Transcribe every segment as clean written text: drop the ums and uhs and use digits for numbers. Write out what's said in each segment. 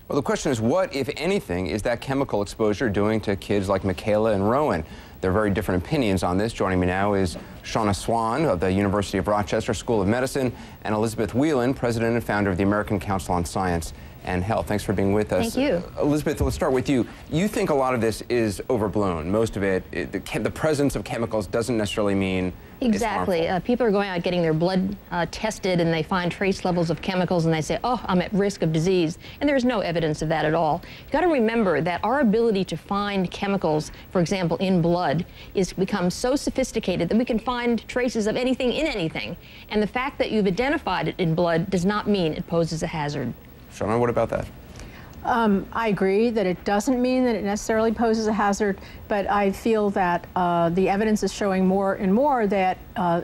Well, the question is, what, if anything, is that chemical exposure doing to kids like Michaela and Rowan? There are very different opinions on this. Joining me now is Shauna Swan of the University of Rochester School of Medicine and Elizabeth Whelan, president and founder of the American Council on Science and Health. Thanks for being with us. Thank you. Elizabeth, let's start with you. You think a lot of this is overblown. Most of it, the presence of chemicals doesn't necessarily mean exactly. People are going out getting their blood tested and they find trace levels of chemicals and they say, oh, I'm at risk of disease. And there's no evidence of that at all. You've got to remember that our ability to find chemicals, for example, in blood, is become so sophisticated that we can find traces of anything in anything. And the fact that you've identified it in blood does not mean it poses a hazard. Shauna, what about that? I agree that it doesn't mean that it necessarily poses a hazard, but I feel that the evidence is showing more and more that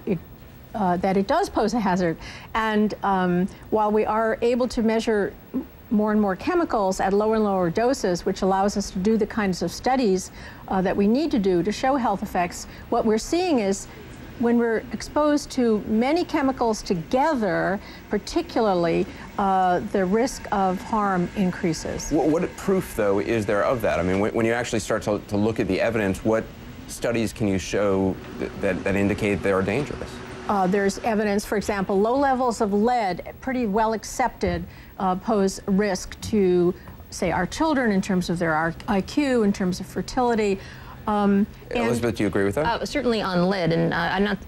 it does pose a hazard. And while we are able to measure more and more chemicals at lower and lower doses, which allows us to do the kinds of studies that we need to do to show health effects, what we're seeing is when we're exposed to many chemicals together, particularly, the risk of harm increases. What proof, though, is there of that? I mean, when you actually start to look at the evidence, what studies can you show that indicate they are dangerous? There's evidence, for example, low levels of lead, pretty well accepted, pose risk to, say, our children in terms of their IQ, in terms of fertility. Elizabeth, do you agree with that? Certainly on lead, and I'm not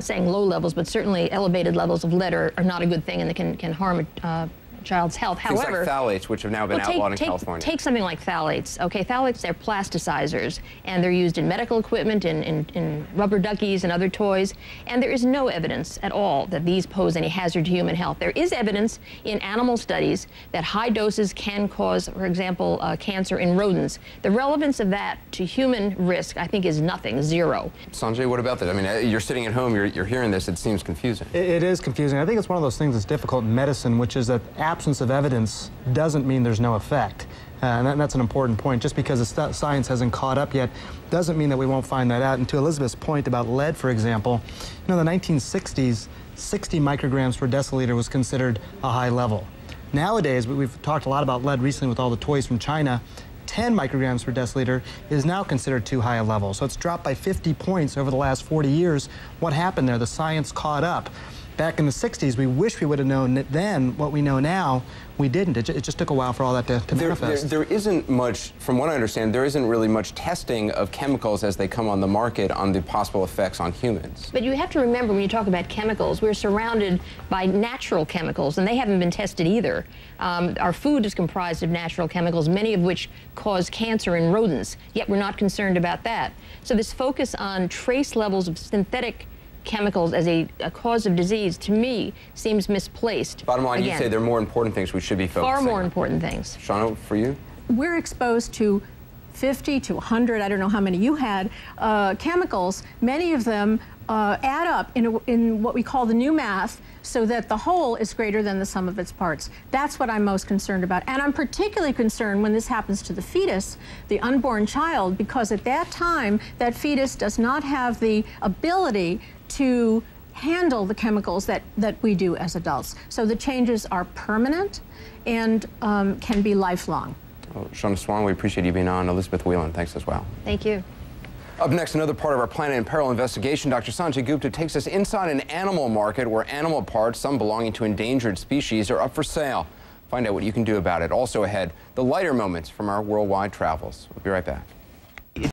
saying low levels, but certainly elevated levels of lead are not a good thing, and they can harm a child's health. Things However, like phthalates, which have now been outlawed in California. Take something like phthalates. Okay, phthalates, they're plasticizers, and they're used in medical equipment, in rubber duckies and other toys, and there is no evidence at all that these pose any hazard to human health. There is evidence in animal studies that high doses can cause, for example, cancer in rodents. The relevance of that to human risk, I think, is nothing, zero. Sanjay, what about that? I mean, you're sitting at home, you're hearing this, it seems confusing. It is confusing. I think it's one of those things that's difficult in medicine, which is that absence of evidence doesn't mean there's no effect. And that's an important point. Just because the science hasn't caught up yet doesn't mean that we won't find that out. And to Elizabeth's point about lead, for example, you know, in the 1960s, 60 micrograms per deciliter was considered a high level. Nowadays, we've talked a lot about lead recently with all the toys from China. 10 micrograms per deciliter is now considered too high a level. So it's dropped by 50 points over the last 40 years. What happened there? The science caught up. Back in the 60s, we wish we would have known then what we know now. We didn't. It just took a while for all that to manifest. There isn't much, from what I understand, there isn't really much testing of chemicals as they come on the market on the possible effects on humans. But you have to remember, when you talk about chemicals, we're surrounded by natural chemicals, and they haven't been tested either. Our food is comprised of natural chemicals, many of which cause cancer in rodents, yet we're not concerned about that. So this focus on trace levels of synthetic chemicals as a cause of disease, to me, seems misplaced. Bottom line, you say there are more important things we should be focusing on. Far more important things. Shauna, for you? We're exposed to 50 to 100, I don't know how many you had, chemicals. Many of them add up in what we call the new math, so that the whole is greater than the sum of its parts. That's what I'm most concerned about. And I'm particularly concerned when this happens to the fetus, the unborn child, because at that time, that fetus does not have the ability to handle the chemicals that we do as adults. So the changes are permanent and can be lifelong. Well, Shauna Swan, we appreciate you being on. Elizabeth Whelan, thanks as well. Thank you. Up next, another part of our Planet in Peril investigation. Dr. Sanjay Gupta takes us inside an animal market where animal parts, some belonging to endangered species, are up for sale. Find out what you can do about it. Also ahead, the lighter moments from our worldwide travels. We'll be right back.